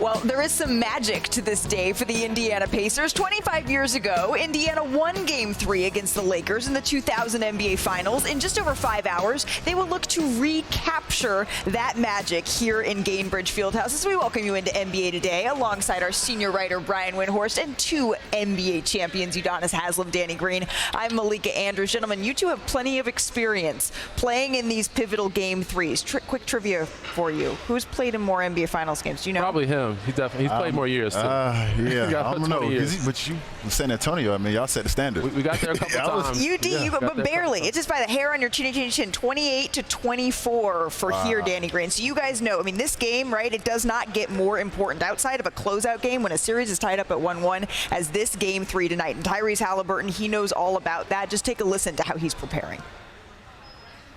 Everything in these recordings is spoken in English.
Well, there is some magic to this day for the Indiana Pacers. 25 years ago, Indiana won Game 3 against the Lakers in the 2000 NBA Finals. In just over 5 hours, they will look to recapture that magic here in Gainbridge Fieldhouse as we welcome you into NBA Today alongside our senior writer, Brian Windhorst, and two NBA champions, Udonis, Haslem, Danny Green. I'm Malika Andrews. Gentlemen, you two have plenty of experience playing in these pivotal Game 3s. Quick trivia for you. Who's played in more NBA Finals games? Do you know? Probably him. He's played more years. Too. Yeah, I don't know. But you, San Antonio, I mean, y'all set the standard. We got there a couple times. But barely. It's just by the hair on your chin. 28-24 for here, Danny Green. So you guys know, I mean, this game, right, it does not get more important outside of a closeout game when a series is tied up at 1-1 as this Game 3 tonight. And Tyrese Haliburton, he knows all about that. Just take a listen to how he's preparing.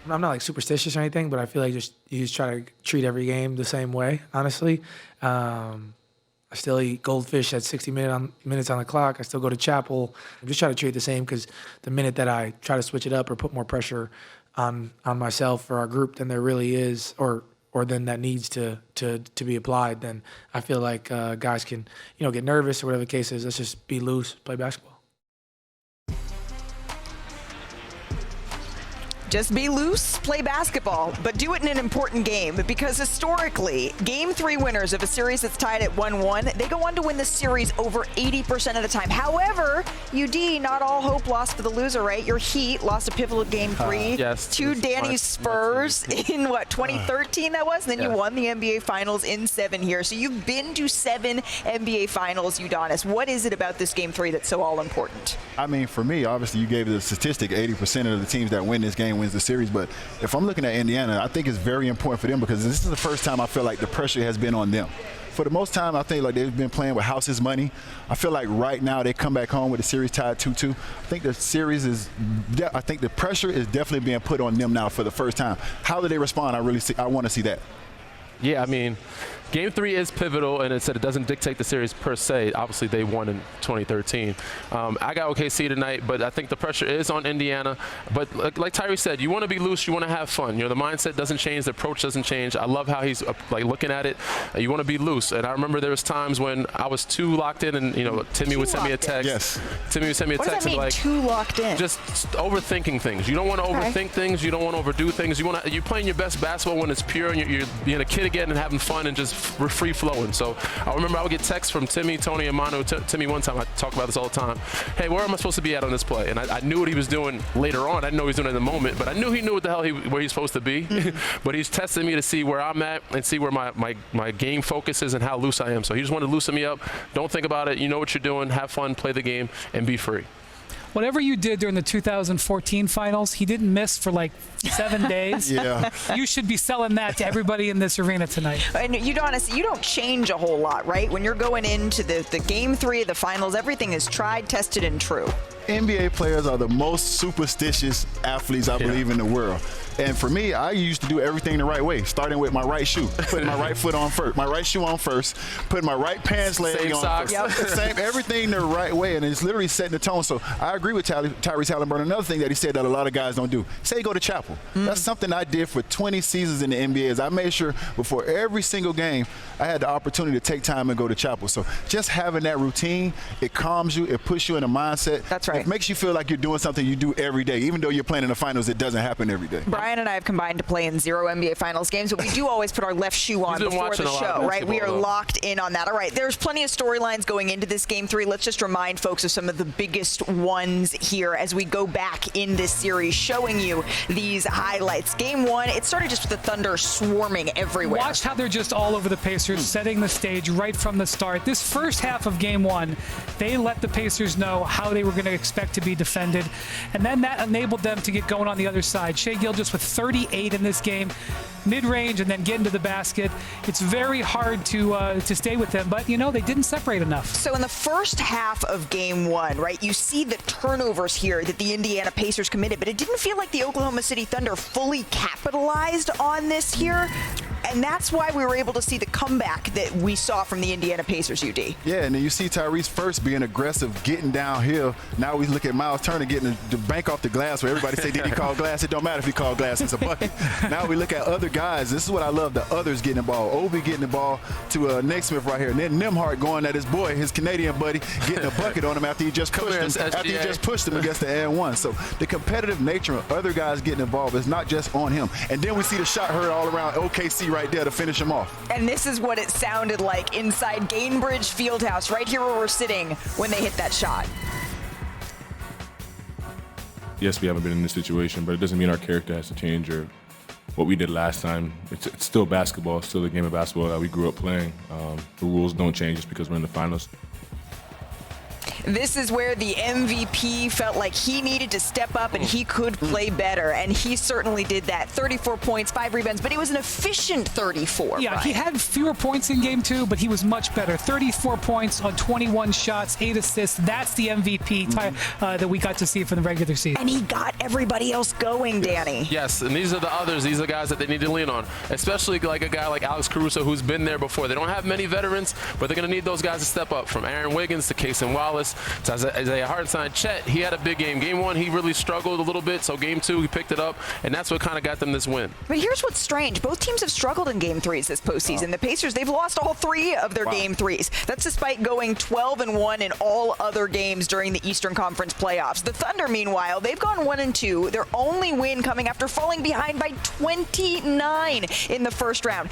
I'm not like superstitious or anything, but I feel like you just try to treat every game the same way, honestly. I still eat goldfish at 60 minutes on the clock. I still go to chapel. I'm just trying to treat it the same because the minute that I try to switch it up or put more pressure on myself or our group than there really is or then that needs to be applied, then I feel like guys can, get nervous or whatever the case is. Let's just be loose, play basketball. Just be loose, play basketball, but do it in an important game because historically, Game 3 winners of a series that's tied at 1-1, they go on to win the series over 80% of the time. However, UD, not all hope lost for the loser, right? Your Heat lost a pivotal Game 3 to Danny's Spurs in, 2013 that was? And then you won the NBA Finals in 7 here. So you've been to 7 NBA Finals, Udonis. What is it about this Game 3 that's so all important? I mean, for me, obviously, you gave the statistic, 80% of the teams that win this game wins the series. But if I'm looking at Indiana, I think it's very important for them because this is the first time I feel like the pressure has been on them. For the most time, I think like they've been playing with house's money. I feel like right now they come back home with the series tied 2-2. I think the pressure is definitely being put on them now for the first time. How do they respond? I want to see that. Yeah, I mean, Game 3 is pivotal, and it said it doesn't dictate the series per se. Obviously, they won in 2013. I got OKC tonight, but I think the pressure is on Indiana. But like Tyrese said, you want to be loose, you want to have fun. The mindset doesn't change, the approach doesn't change. I love how he's looking at it. You want to be loose, and I remember there was times when I was too locked in, and Timmy would send me a text. Yes. Timmy would send me a text. What does that mean, like too locked in? Just overthinking things. You don't want to overthink things. You don't want to overdo things. You're playing your best basketball when it's pure, and you're being a kid again and having fun and just free flowing. So I remember I would get texts from Timmy, Tony, and Manu. Timmy one time, I talk about this all the time. Hey, where am I supposed to be at on this play? And I knew what he was doing later on. I didn't know he was doing it in the moment, but I knew he knew what the hell where he's supposed to be. But he's testing me to see where I'm at and see where my game focus is and how loose I am. So he just wanted to loosen me up. Don't think about it. You know what you're doing. Have fun, play the game, and be free. Whatever you did during the 2014 finals, he didn't miss for like 7 days. Yeah. You should be selling that to everybody in this arena tonight. And Udonis, you don't change a whole lot, right? When you're going into the Game 3 of the finals, everything is tried, tested, and true. NBA players are the most superstitious athletes, I believe, in the world. And for me, I used to do everything the right way, starting with my right shoe, putting my right foot on first, my right shoe on first, putting my right pants leg on socks. first. Same, everything the right way, and it's literally setting the tone. So I agree with Tyrese Haliburton. Another thing that he said that a lot of guys don't do, say go to chapel. That's something I did for 20 seasons in the NBA is I made sure before every single game, I had the opportunity to take time and go to chapel. So just having that routine, it calms you, it puts you in a mindset. That's right. It makes you feel like you're doing something you do every day. Even though you're playing in the finals, it doesn't happen every day. Brian and I have combined to play in 0 NBA Finals games, but we do always put our left shoe on before the show, right? We are locked in on that. All right, there's plenty of storylines going into this Game 3. Let's just remind folks of some of the biggest ones here as we go back in this series, showing you these highlights. Game 1, it started just with the Thunder swarming everywhere. Watch how they're just all over the Pacers, setting the stage right from the start. This first half of Game 1, they let the Pacers know how they were going to expect to be defended, and then that enabled them to get going on the other side. Shai Gilgeous with 38 in this game, mid-range and then get into the basket. It's very hard to stay with them, but they didn't separate enough. So in the first half of Game 1, right, you see the turnovers here that the Indiana Pacers committed, but it didn't feel like the Oklahoma City Thunder fully capitalized on this here. And that's why we were able to see the comeback that we saw from the Indiana Pacers, UD. Yeah, and then you see Tyrese first being aggressive, getting downhill. Now we look at Miles Turner getting the bank off the glass where everybody say, did he call glass? It don't matter if he called glass, it's a bucket. Now we look at other guys. This is what I love, the others getting the ball. Obi getting the ball to Naismith right here. And then Nembhard going at his boy, his Canadian buddy, getting a bucket on him after he just pushed him against the and one. So the competitive nature of other guys getting involved is not just on him. And then we see the shot heard all around OKC right there to finish him off. And this is what it sounded like inside Gainbridge Fieldhouse, right here where we're sitting when they hit that shot. Yes, we haven't been in this situation, but it doesn't mean our character has to change or what we did last time. It's still basketball, it's still the game of basketball that we grew up playing. The rules don't change just because we're in the finals. This is where the MVP felt like he needed to step up and he could play better, and he certainly did that. 34 points, 5 rebounds, but it was an efficient 34. Yeah, Brian. he had fewer points in game 2, but he was much better. 34 points on 21 shots, 8 assists. That's the MVP that we got to see from the regular season. And he got everybody else going, Danny. Yes, and these are the others. These are the guys that they need to lean on, especially like a guy like Alex Caruso who's been there before. They don't have many veterans, but they're going to need those guys to step up, from Aaron Wiggins to Cason Wallace to Isaiah Hartenstein. Chet, he had a big game. Game 1, he really struggled a little bit, so Game 2, he picked it up, and that's what kind of got them this win. But here's what's strange. Both teams have struggled in Game 3s this postseason. The Pacers, they've lost all 3 of their Game 3s. That's despite going 12-1 in all other games during the Eastern Conference playoffs. The Thunder, meanwhile, they've gone 1-2. Their only win coming after falling behind by 29 in the first round.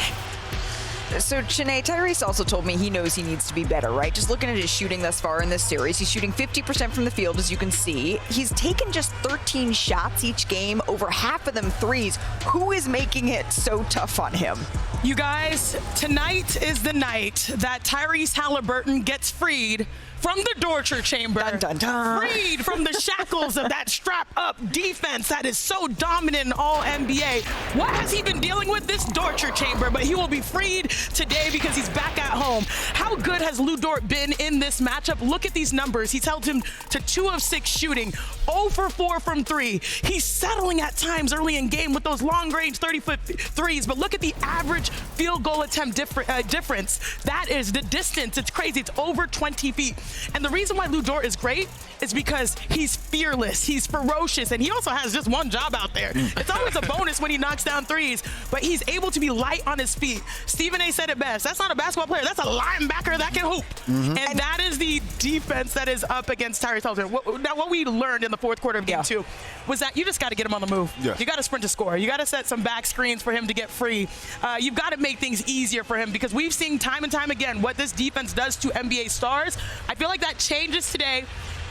So, Chiney, Tyrese also told me he knows he needs to be better, right? Just looking at his shooting thus far in this series, he's shooting 50% from the field, as you can see. He's taken just 13 shots each game, over half of them threes. Who is making it so tough on him? You guys, tonight is the night that Tyrese Haliburton gets freed from the torture chamber. Dun, dun, dun. Freed from the shackles of that strap-up defense that is so dominant in all NBA. What has he been dealing with? This torture chamber, but he will be freed today because he's back at home. How good has Lu Dort been in this matchup? Look at these numbers. He's held him to 2 of 6 shooting, 0 for 4 from 3. He's settling at times early in game with those long-range 30-foot threes, but look at the average field goal attempt difference. That is the distance. It's crazy. It's over 20 feet. And the reason why Lu Dort is great is because he's fearless, he's ferocious, and he also has just one job out there. It's always a bonus when he knocks down threes, but he's able to be light on his feet. Stephen A. said it best. That's not a basketball player. That's a linebacker that can hoop. And that is the defense that is up against Tyrese Haliburton. Now, what we learned in the fourth quarter of game 2 was that you just got to get him on the move. Yeah. You got to sprint to score. You got to set some back screens for him to get free. You've got to make things easier for him, because we've seen time and time again what this defense does to NBA stars. I feel like that changes today.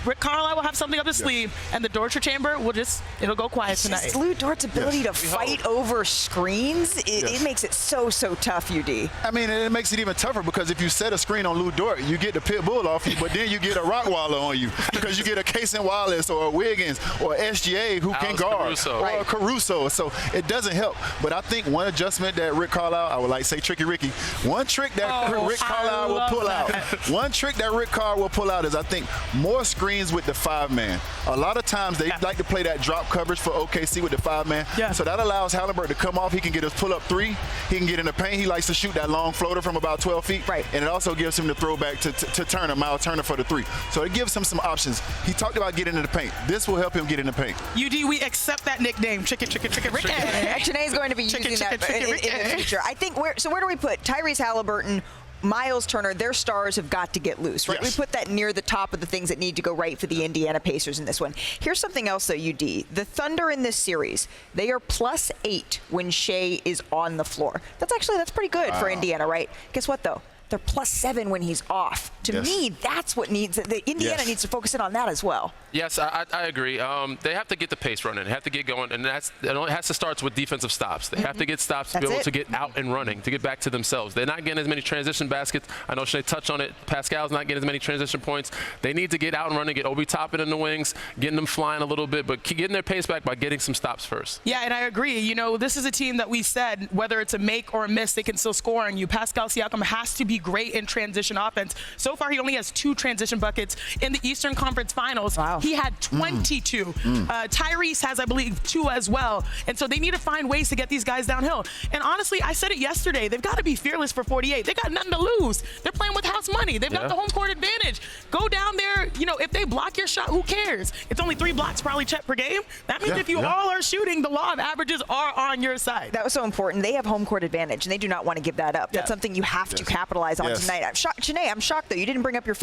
Rick Carlisle will have something up his sleeve, and the torture chamber will it'll go quiet tonight. Just Lu Dort's ability to fight over screens, it makes it so tough, UD. I mean, it makes it even tougher, because if you set a screen on Lu Dort, you get the pit bull off you, but then you get a Rottweiler on you, because you get a Cason Wallace or a Wiggins or SGA who can guard, Caruso. or a Caruso. So it doesn't help. But I think one adjustment that Rick Carlisle, I would like to say Tricky Ricky, one trick that Rick Carlisle will pull out, one trick that Rick Carlisle will pull out is, I think, more screens with the 5-man. A lot of times they like to play that drop coverage for OKC with the 5-man. So that allows Haliburton to come off. He can get his pull-up 3. He can get in the paint. He likes to shoot that long floater from about 12 feet. Right. And it also gives him the throwback to Turner, Miles Turner, for the 3. So it gives him some options. He talked about getting in the paint. This will help him get in the paint. UD, we accept that nickname. Chicken, Ricky. Chiney is going to be using that in the future. I think where do we put Tyrese Haliburton, Miles Turner? Their stars have got to get loose, right? Yes. We put that near the top of the things that need to go right for the Indiana Pacers in this one. Here's something else, though, UD. The Thunder in this series, they are +8 when Shai is on the floor. That's pretty good for Indiana, right? Guess what, though? They're +7 when he's off. To me, that's what Indiana needs to focus in on that as well. Yes, I agree. They have to get the pace running. They have to get going, and it has to start with defensive stops. They have to get stops to be able to get out and running, to get back to themselves. They're not getting as many transition baskets. I know Shai touched on it. Pascal's not getting as many transition points. They need to get out and running, get Obi Toppin in the wings, getting them flying a little bit, but getting their pace back by getting some stops first. Yeah, and I agree. You know, this is a team that we said, whether it's a make or a miss, they can still score on you. Pascal Siakam has to be great in transition offense. So far, he only has 2 transition buckets in the Eastern Conference Finals. Wow. He had 22. Tyrese has, I believe, 2 as well. And so they need to find ways to get these guys downhill. And honestly, I said it yesterday, they've got to be fearless for 48. They got nothing to lose. They're playing with house money. They've got the home court advantage. Go down there, you know, if they block your shot, who cares? It's only 3 blocks probably Chet per game. That means if you all are shooting, the law of averages are on your side. That was so important. They have home court advantage, and they do not want to give that up. That's something you have to capitalize on tonight. I'm shocked, Chiney, I'm shocked though. You didn't bring up your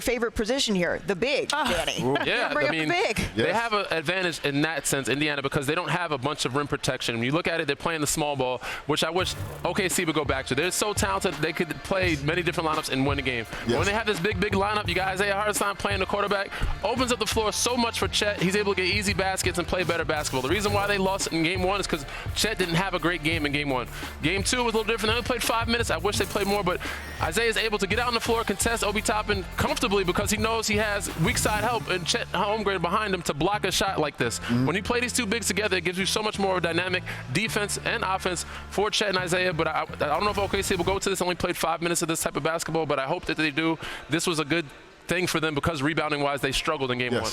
favorite position here, the big, Danny. Yeah, bring I mean, up the big. They have an advantage in that sense, Indiana, because they don't have a bunch of rim protection. When you look at it, they're playing the small ball, which I wish OKC would go back to. They're so talented, they could play many different lineups and win the game. When they have this big lineup, you guys, Isaiah Hartenstein playing the quarterback, opens up the floor so much for Chet. He's able to get easy baskets and play better basketball. The reason why they lost in game 1 is because Chet didn't have a great game in game 1. Game 2 was a little different. They only played 5 minutes. I wish they played more, but Isaiah's able to get out on the floor, contest Obi Toppin comfortably because he knows he has weak side help and Chet Holmgren behind him to block a shot like this. When you play these 2 bigs together, it gives you so much more dynamic defense and offense for Chet and Isaiah, but I don't know if OKC will go to this. Only played 5 minutes of this type of basketball, but I hope that they do. This was a good thing for them because rebounding-wise, they struggled in game 1.